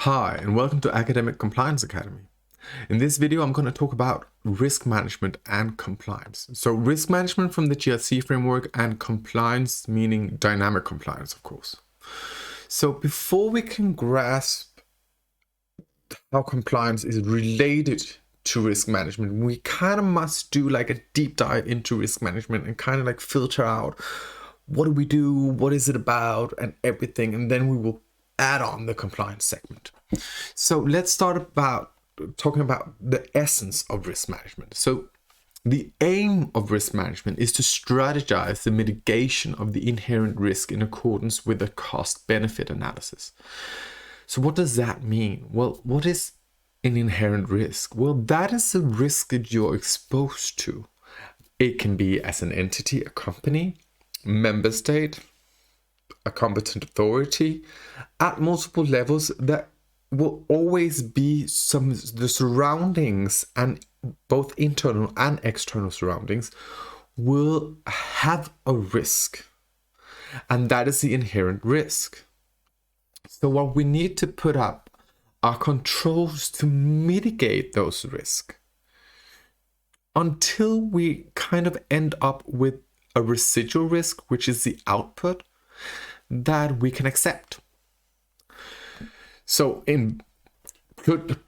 Hi, and welcome to Academic Compliance Academy. In this video, I'm going to talk about risk management and compliance. So risk management from the GRC framework and compliance, meaning dynamic compliance, of course. So before we can grasp how compliance is related to risk management, we kind of must do like a deep dive into risk management and kind of like filter out what do we do, what is it about, and everything. And then we will add on the compliance segment. So let's start about talking about the essence of risk management. So the aim of risk management is to strategize the mitigation of the inherent risk in accordance with a cost-benefit analysis. So what does that mean? Well, what is an inherent risk? Well, that is a risk that you're exposed to. It can be as an entity, a company, member state, a competent authority at multiple levels. That will always be the surroundings, and both internal and external surroundings will have a risk, and that is the inherent risk. So what we need to put up are controls to mitigate those risks until we kind of end up with a residual risk, which is the output that we can accept. So put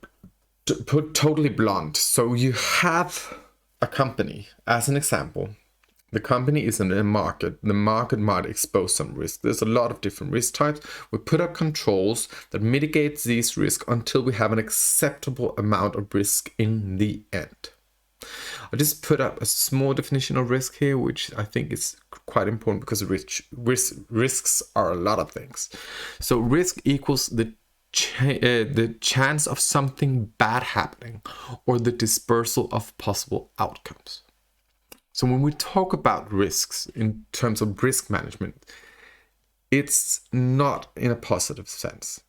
totally blunt, so you have a company as an example. The company is in a market. The market might expose some risk. There's a lot of different risk types. We put up controls that mitigates these risks until we have an acceptable amount of risk in the end. I just put up a small definition of risk here, which I think is quite important because risks are a lot of things. So risk equals the chance of something bad happening or the dispersal of possible outcomes. So when we talk about risks in terms of risk management, it's not in a positive sense.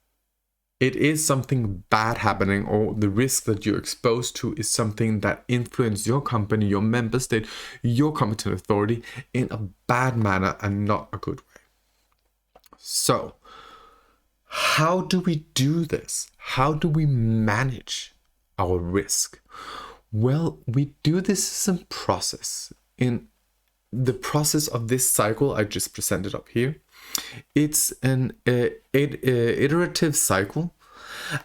It is something bad happening, or the risk that you're exposed to is something that influences your company, your member state, your competent authority in a bad manner and not a good way. So how do we do this? How do we manage our risk? Well, we do this as a process. In the process of this cycle I just presented up here, it's an iterative cycle,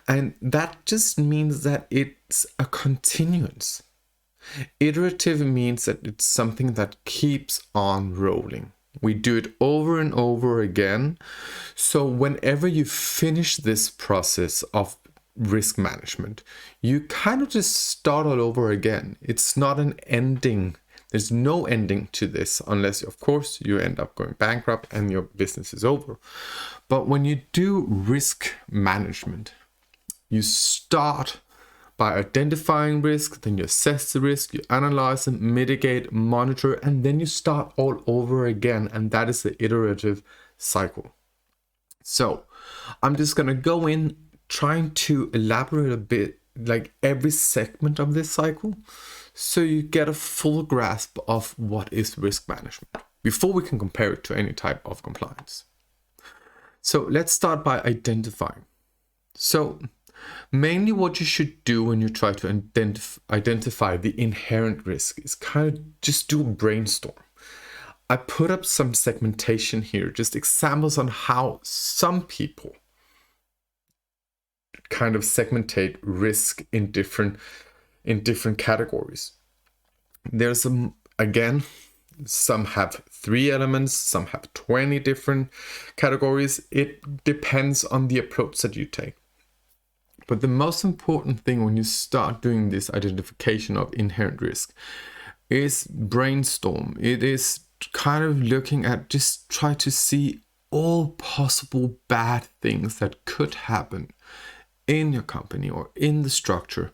and that just means that it's a continuance. Iterative means that it's something that keeps on rolling. We do it over and over again. So whenever you finish this process of risk management, you kind of just start all over again. It's not an ending. There's no ending to this unless, of course, you end up going bankrupt and your business is over. But when you do risk management, you start by identifying risk, then you assess the risk, you analyze and mitigate, monitor, and then you start all over again. And that is the iterative cycle. So I'm just going to go in trying to elaborate a bit like every segment of this cycle, so you get a full grasp of what is risk management before we can compare it to any type of compliance. So let's start by identifying. So mainly what you should do when you try to identify the inherent risk is kind of just do a brainstorm. I put up some segmentation here, just examples on how some people kind of segmentate risk in different categories. There's again, some have 3 elements, some have 20 different categories. It depends on the approach that you take. But the most important thing when you start doing this identification of inherent risk is brainstorm. It is kind of looking at, just try to see all possible bad things that could happen in your company or in the structure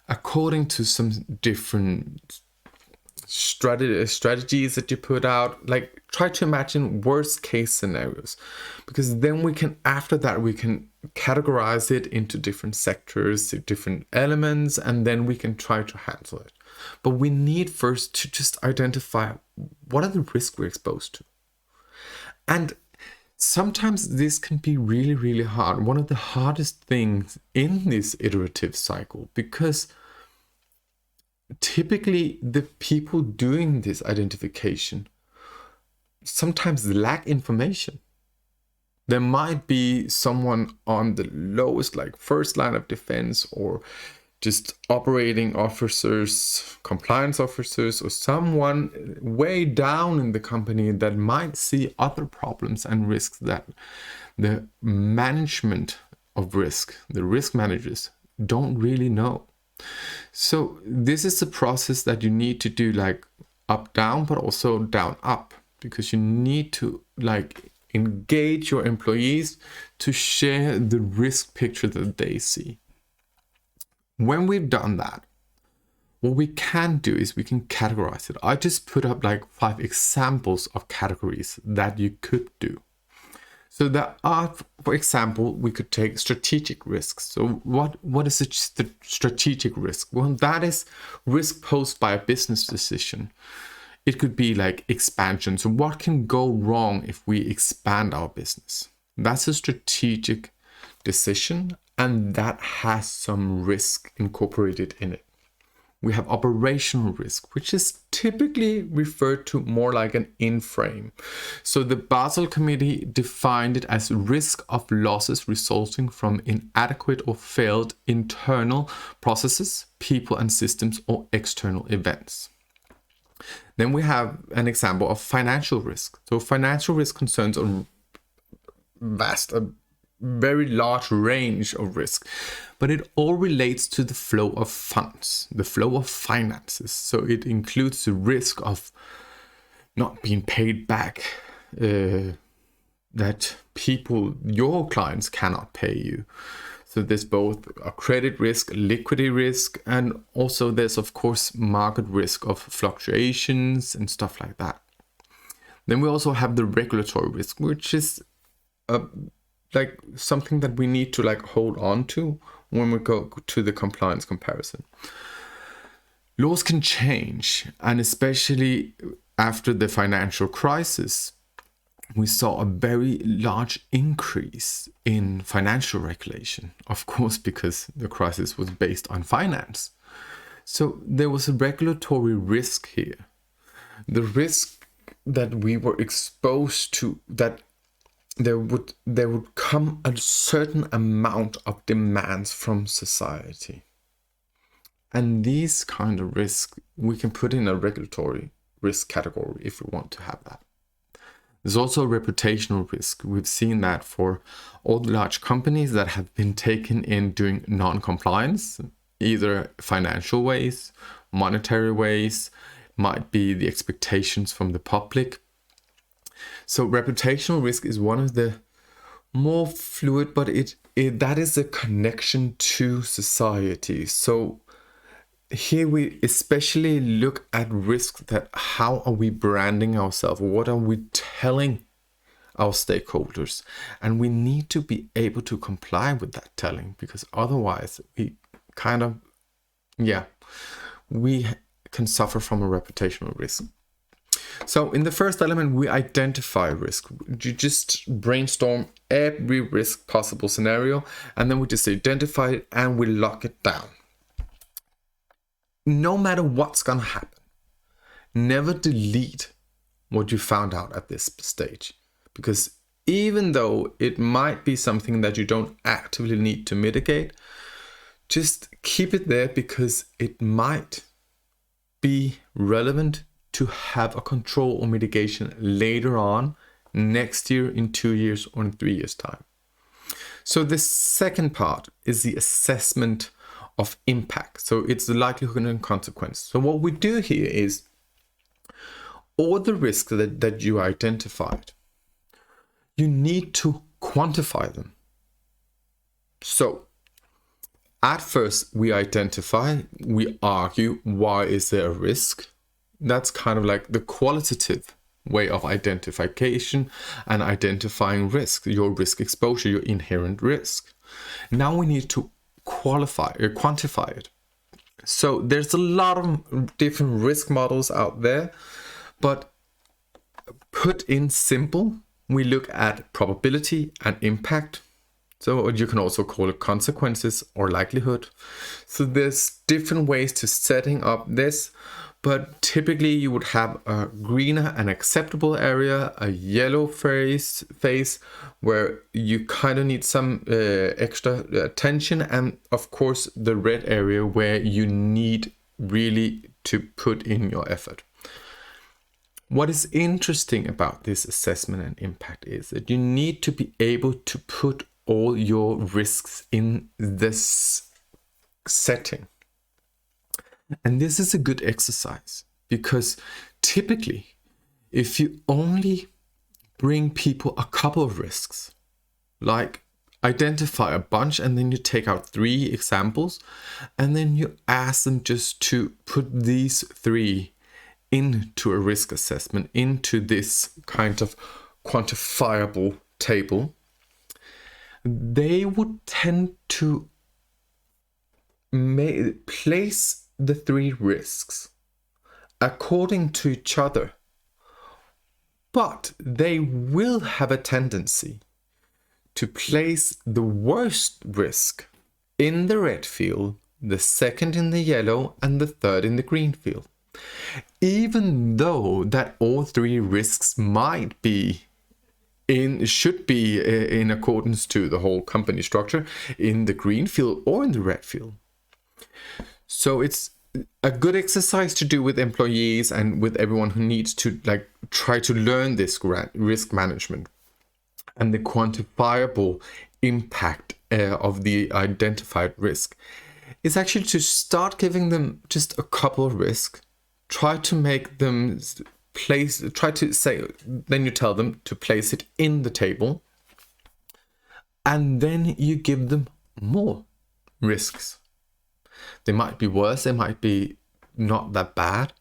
according to some different strategies that you put out. Like, try to imagine worst case scenarios, because then we can, after that, we can categorize it into different sectors, different elements, and then we can try to handle it. But we need first to just identify what are the risks we're exposed to. And sometimes this can be really, really hard. One of the hardest things in this iterative cycle, because typically the people doing this identification sometimes lack information. There might be someone on the lowest, like first line of defense, or just operating officers, compliance officers, or someone way down in the company that might see other problems and risks that the management of risk, the risk managers, don't really know. So this is a process that you need to do like up, down, but also down, up, because you need to like engage your employees to share the risk picture that they see. When we've done that, what we can do is we can categorize it. I just put up like 5 examples of categories that you could do. So there are, for example, we could take strategic risks. So what is a strategic risk? Well, that is risk posed by a business decision. It could be like expansion. So what can go wrong if we expand our business? That's a strategic decision, and that has some risk incorporated in it. We have operational risk, which is typically referred to more like an in-frame. So the Basel Committee defined it as risk of losses resulting from inadequate or failed internal processes, people and systems, or external events. Then we have an example of financial risk. So financial risk concerns a very large range of risk, but it all relates to the flow of funds, the flow of finances. So it includes the risk of not being paid back, that people, your clients, cannot pay you. So there's both a credit risk, liquidity risk, and also there's of course market risk of fluctuations and stuff like that. Then we also have the regulatory risk, which is like something that we need to like hold on to when we go to the compliance comparison. Laws can change, and especially after the financial crisis, we saw a very large increase in financial regulation, of course, because the crisis was based on finance. So there was a regulatory risk here. The risk that we were exposed to, that there would come a certain amount of demands from society. And these kind of risks we can put in a regulatory risk category if we want to have that. There's also reputational risk. We've seen that for all the large companies that have been taken in doing non-compliance, either financial ways, monetary ways, might be the expectations from the public. So reputational risk is one of the more fluid, but that is a connection to society. So here we especially look at risk, that how are we branding ourselves? What are we telling our stakeholders? And we need to be able to comply with that telling, because otherwise we kind of, we can suffer from a reputational risk. So in the first element, we identify risk. You just brainstorm every risk possible scenario, and then we just identify it and we lock it down. No matter what's gonna happen, never delete what you found out at this stage. Because even though it might be something that you don't actively need to mitigate, just keep it there, because it might be relevant to have a control or mitigation later on, next year, in 2 years, or in 3 years' time. So the second part is the assessment of impact. So it's the likelihood and consequence. So what we do here is all the risks that you identified, you need to quantify them. So at first we identify, we argue, why is there a risk? That's kind of like the qualitative way of identification and identifying risk, your risk exposure, your inherent risk. Now we need to quantify it. So there's a lot of different risk models out there, but put in simple, We look at probability and impact. So you can also call it consequences or likelihood. So there's different ways to setting up this, but typically you would have a green and acceptable area, a yellow phase where you kind of need some extra attention, and of course the red area where you need really to put in your effort. What is interesting about this assessment and impact is that you need to be able to put all your risks in this setting. And this is a good exercise because typically, if you only bring people a couple of risks, like identify a bunch and then you take out 3 examples and then you ask them just to put these 3 into a risk assessment, into this kind of quantifiable table, they would tend to place the 3 risks according to each other, but they will have a tendency to place the worst risk in the red field, the second in the yellow, and the third in the green field. Even though that all 3 risks should be in accordance to the whole company structure in the green field or in the red field. So it's a good exercise to do with employees and with everyone who needs to try to learn this risk management and the quantifiable impact of the identified risk. It's actually to start giving them just a couple of risks. Try to make them then you tell them to place it in the table, and then you give them more risks. They might be worse, they might be not that bad,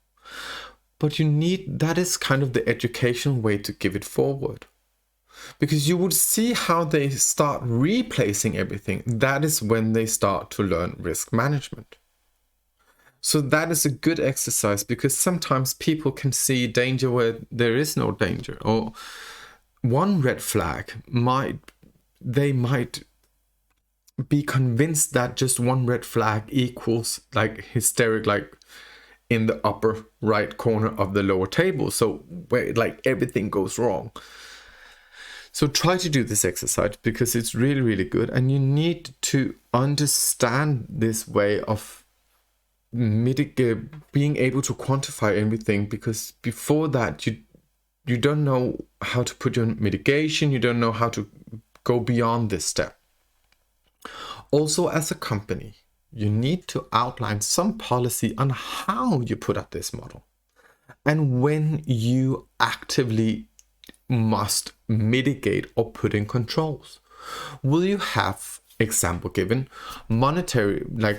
but that is kind of the educational way to give it forward. Because you would see how they start replacing everything. That is when they start to learn risk management. So that is a good exercise, because sometimes people can see danger where there is no danger, or one red flag they might be convinced that just one red flag equals hysteric, in the upper right corner of the lower table. So where everything goes wrong. So try to do this exercise because it's really, really good. And you need to understand this way of being able to quantify everything, because before that you don't know how to put your mitigation, you don't know how to go beyond this step. Also, as a company, you need to outline some policy on how you put up this model and when you actively must mitigate or put in controls. Will you have, example given, monitoring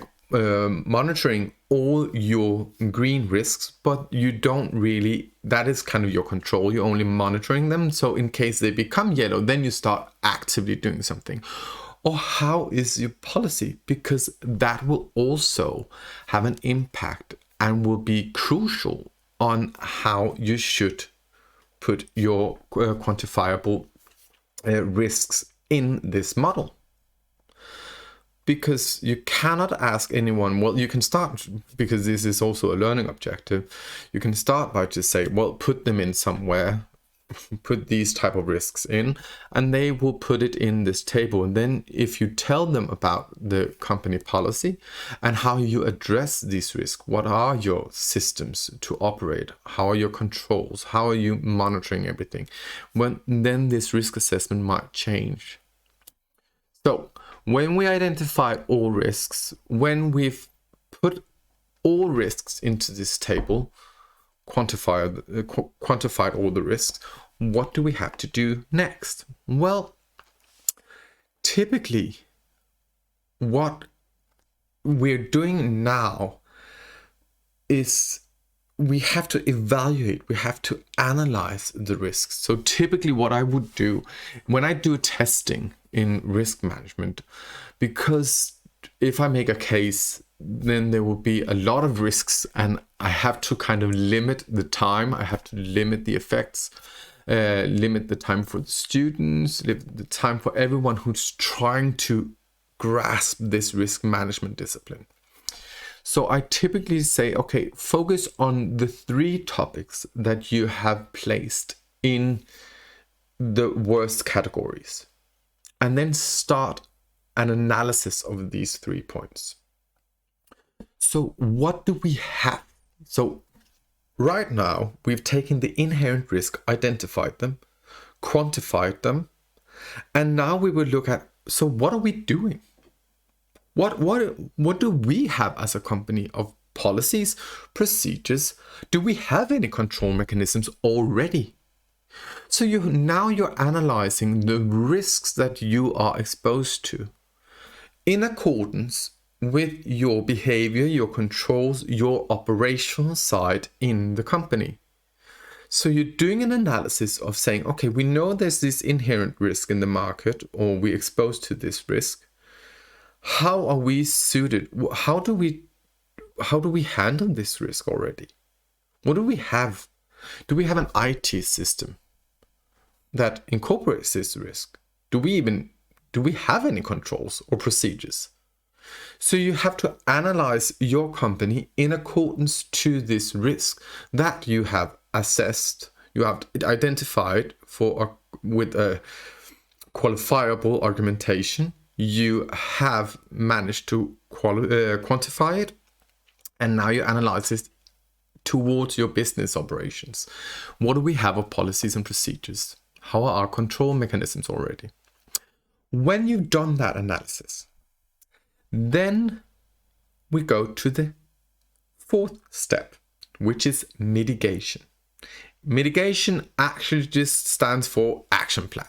all your green risks, but you don't really, that is kind of your control, you're only monitoring them, so in case they become yellow, then you start actively doing something? Or how is your policy? Because that will also have an impact and will be crucial on how you should put your quantifiable risks in this model. Because you cannot ask anyone, well, you can start, because this is also a learning objective, you can start by just say, well, put them in somewhere, put these type of risks in, and they will put it in this table. And then if you tell them about the company policy and how you address these risks, what are your systems to operate, how are your controls, how are you monitoring everything, then this risk assessment might change. So when we identify all risks, when we've put all risks into this table, quantified all the risks, what do we have to do next? Well, typically what we're doing now is we have to evaluate, we have to analyze the risks. So typically what I would do when I do testing in risk management, because if I make a case, then there will be a lot of risks and I have to kind of limit the time, I have to limit the effects. limit the time for the students, limit the time for everyone who's trying to grasp this risk management discipline. So I typically say, okay, focus on the 3 topics that you have placed in the worst categories, and then start an analysis of these 3 points. So what do we have? So right now, we've taken the inherent risk, identified them, quantified them, and now we will look at, so what are we doing? What do we have as a company of policies, procedures? Do we have any control mechanisms already? So you're analyzing the risks that you are exposed to in accordance with your behavior, your controls, your operational side in the company. So you're doing an analysis of saying, okay, we know there's this inherent risk in the market, or we're exposed to this risk. How are we suited? How do we handle this risk already? What do we have? Do we have an IT system that incorporates this risk? Do we have any controls or procedures? So you have to analyze your company in accordance to this risk that you have assessed, you have identified with a qualifiable argumentation. You have managed to quantify it, and now you analyze it towards your business operations. What do we have of policies and procedures? How are our control mechanisms already? When you've done that analysis, then we go to the 4th step, which is mitigation. Mitigation actually just stands for action plan.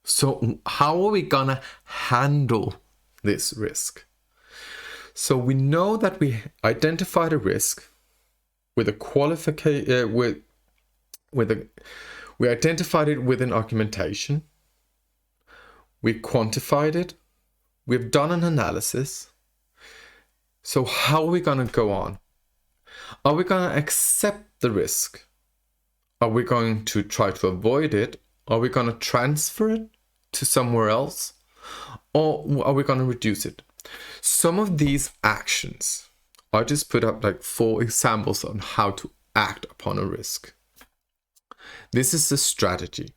So how are we gonna handle this risk? So we know that we identified a risk with a qualification, we identified it with an argumentation. We quantified it. We've done an analysis. So how are we gonna go on? Are we gonna accept the risk? Are we going to try to avoid it? Are we going to transfer it to somewhere else? Or are we going to reduce it? Some of these actions, I just put up like 4 examples on how to act upon a risk. This is the strategy,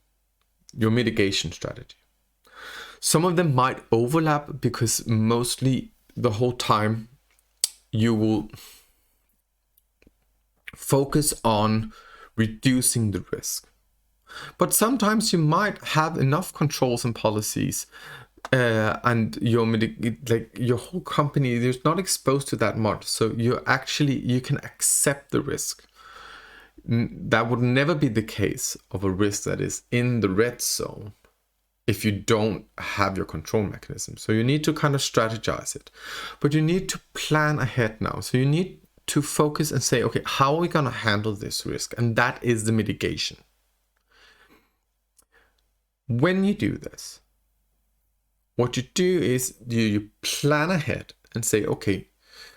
your mitigation strategy. Some of them might overlap because mostly the whole time you will focus on reducing the risk. But sometimes you might have enough controls and policies and your whole company is not exposed to that much. So you can accept the risk. That would never be the case of a risk that is in the red zone if you don't have your control mechanism. So you need to kind of strategize it. But you need to plan ahead now. So you need to focus and say, okay, how are we going to handle this risk? And that is the mitigation. When you do this, what you do is you plan ahead and say, okay,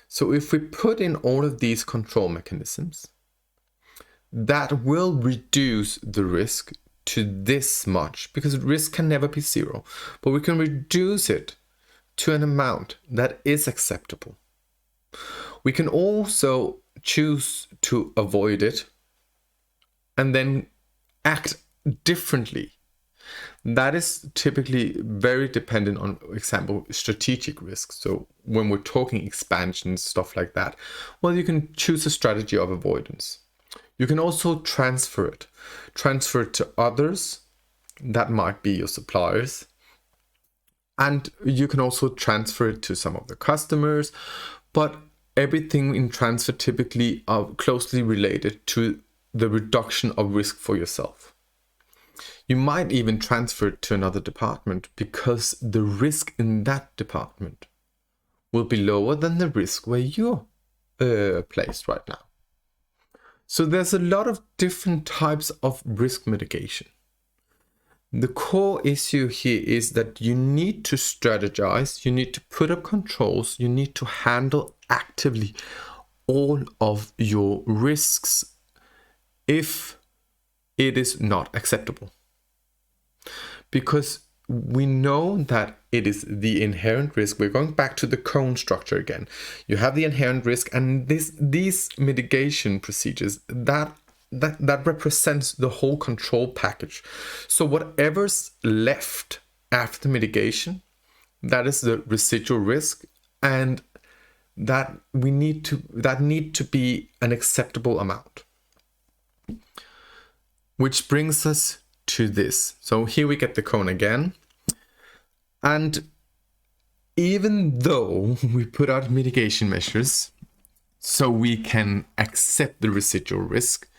so if we put in all of these control mechanisms, that will reduce the risk to this much, because risk can never be 0, but we can reduce it to an amount that is acceptable. We can also choose to avoid it and then act differently. That is typically very dependent on, for example, strategic risks. So when we're talking expansion, stuff like that, well, you can choose a strategy of avoidance. You can also transfer it to others. That might be your suppliers. And you can also transfer it to some of the customers, but everything in transfer typically are closely related to the reduction of risk for yourself. You might even transfer it to another department because the risk in that department will be lower than the risk where you're placed right now. So there's a lot of different types of risk mitigation. The core issue here is that you need to strategize, you need to put up controls, you need to handle actively all of your risks if it is not acceptable. Because we know that it is the inherent risk. We're going back to the cone structure again. You have the inherent risk, and these mitigation procedures that represents the whole control package. So whatever's left after mitigation, that is the residual risk, and that need to be an acceptable amount. Which brings us to this. So here we get the cone again. And even though we put out mitigation measures so we can accept the residual risk,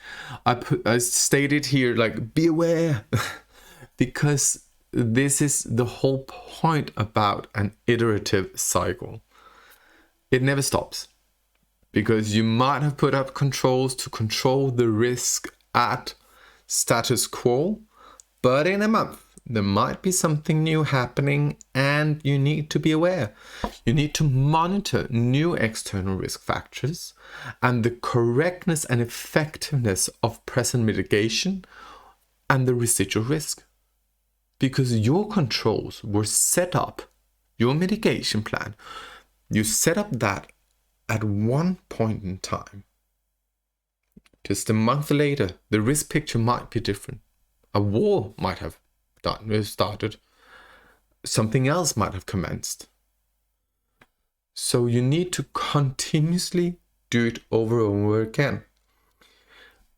I stated here, like, be aware, because this is the whole point about an iterative cycle. It never stops, because you might have put up controls to control the risk at status quo, but in a month there might be something new happening, and you need to be aware. You need to monitor new external risk factors and the correctness and effectiveness of present mitigation and the residual risk. Because your controls were set up, your mitigation plan, you set up that at one point in time. Just a month later, the risk picture might be different. A war might have started. Something else might have commenced. So you need to continuously do it over and over again.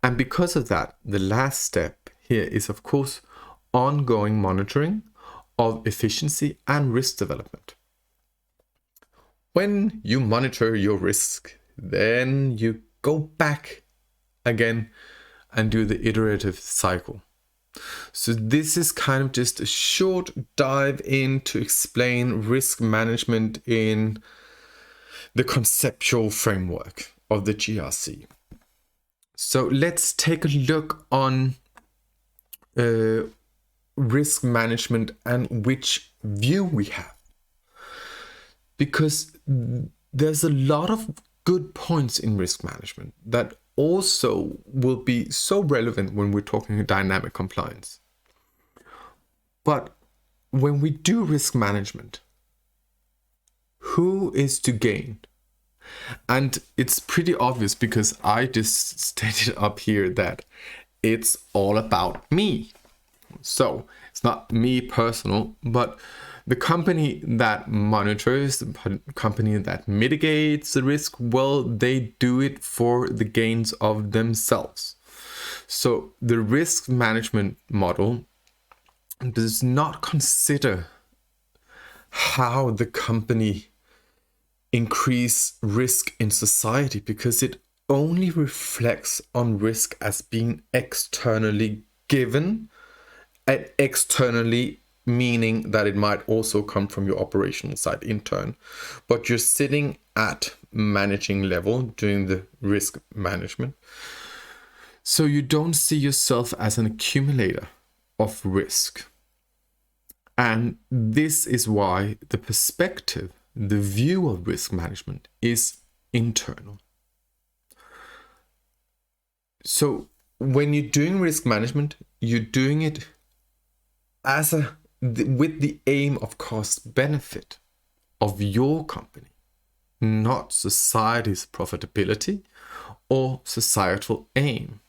And because of that, the last step here is, of course, ongoing monitoring of efficiency and risk development. When you monitor your risk, then you go back again and do the iterative cycle. So this is kind of just a short dive in to explain risk management in the conceptual framework of the GRC. So let's take a look on risk management and which view we have. Because there's a lot of good points in risk management that also will be so relevant when we're talking dynamic compliance. But when we do risk management, who is to gain? And it's pretty obvious, because I just stated up here that it's all about me. So it's not me personal, but the company that monitors, the company that mitigates the risk, well, they do it for the gains of themselves. So the risk management model does not consider how the company increase risk in society, because it only reflects on risk as being externally given, and externally meaning that it might also come from your operational side, intern. But you're sitting at managing level doing the risk management. So you don't see yourself as an accumulator of risk. And this is why the perspective, the view of risk management is internal. So when you're doing risk management, you're doing it with the aim of cost benefit of your company, not society's profitability or societal aim.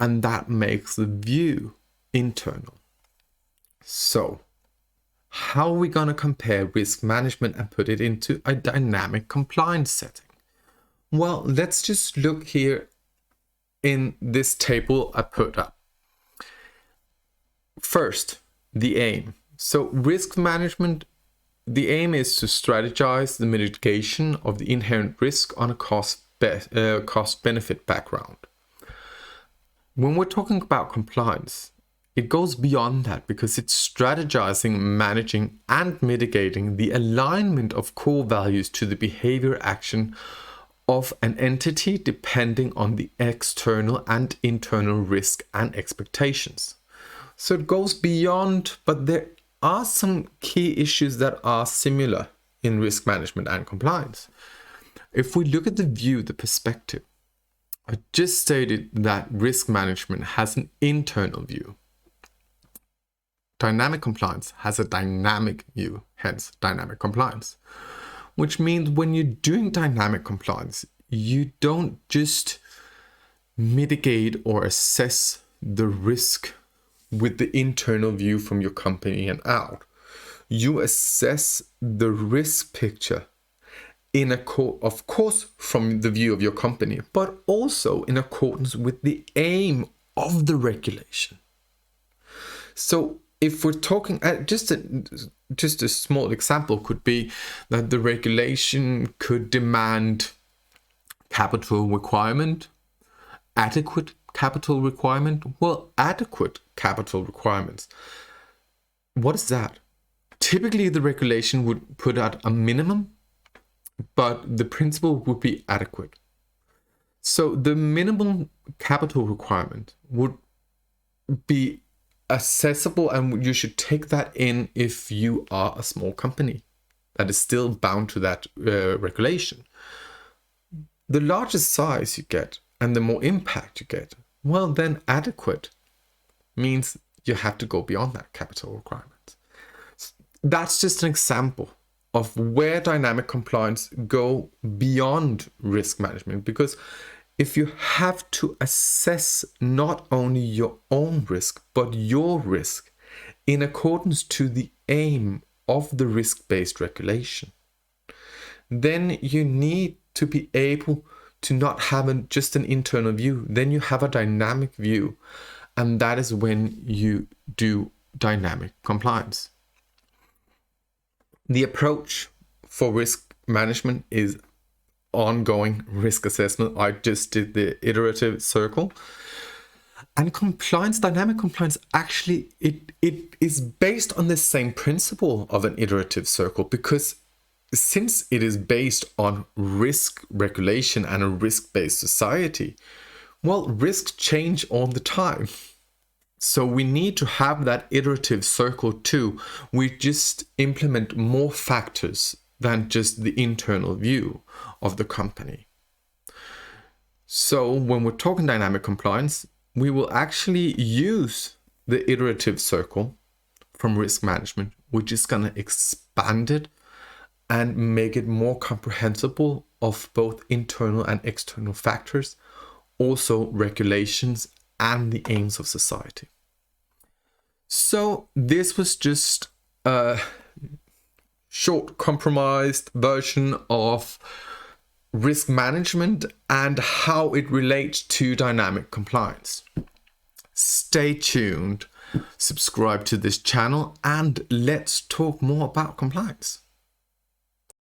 And that makes the view internal. So how are we going to compare risk management and put it into a dynamic compliance setting? Well, let's just look here in this table I put up. First, the aim. So risk management, the aim is to strategize the mitigation of the inherent risk on a cost-benefit background. When we're talking about compliance, it goes beyond that, because it's strategizing, managing, and mitigating the alignment of core values to the behavior action of an entity depending on the external and internal risk and expectations. So it goes beyond, but there are some key issues that are similar in risk management and compliance. If we look at the view, the perspective, I just stated that risk management has an internal view. Dynamic compliance has a dynamic view, hence dynamic compliance. Which means when you're doing dynamic compliance, you don't just mitigate or assess the risk with the internal view from your company and out. You assess the risk picture of course from the view of your company, but also in accordance with the aim of the regulation. So if we're talking, just a small example could be that the regulation could demand capital requirement, adequate capital requirement. Well, adequate capital requirements. What is that? Typically, the regulation would put out a minimum, but the principle would be adequate. So the minimum capital requirement would be accessible, and you should take that in if you are a small company that is still bound to that regulation. The larger size you get and the more impact you get, well, then adequate means you have to go beyond that capital requirement. That's just an example of where dynamic compliance go beyond risk management, because if you have to assess not only your own risk, but your risk in accordance to the aim of the risk-based regulation, then you need to be able to not have just an internal view. Then you have a dynamic view, and that is when you do dynamic compliance. The approach for risk management is ongoing risk assessment. I just did the iterative circle. And compliance, dynamic compliance, actually, it is based on the same principle of an iterative circle, because since it is based on risk regulation and a risk-based society, well, risks change all the time. So we need to have that iterative circle too. We just implement more factors than just the internal view of the company. So when we're talking dynamic compliance, we will actually use the iterative circle from risk management, which is going to expand it and make it more comprehensible of both internal and external factors, also regulations and the aims of society. So this was just a short compromised version of risk management and how it relates to dynamic compliance. Stay tuned, subscribe to this channel, and let's talk more about compliance.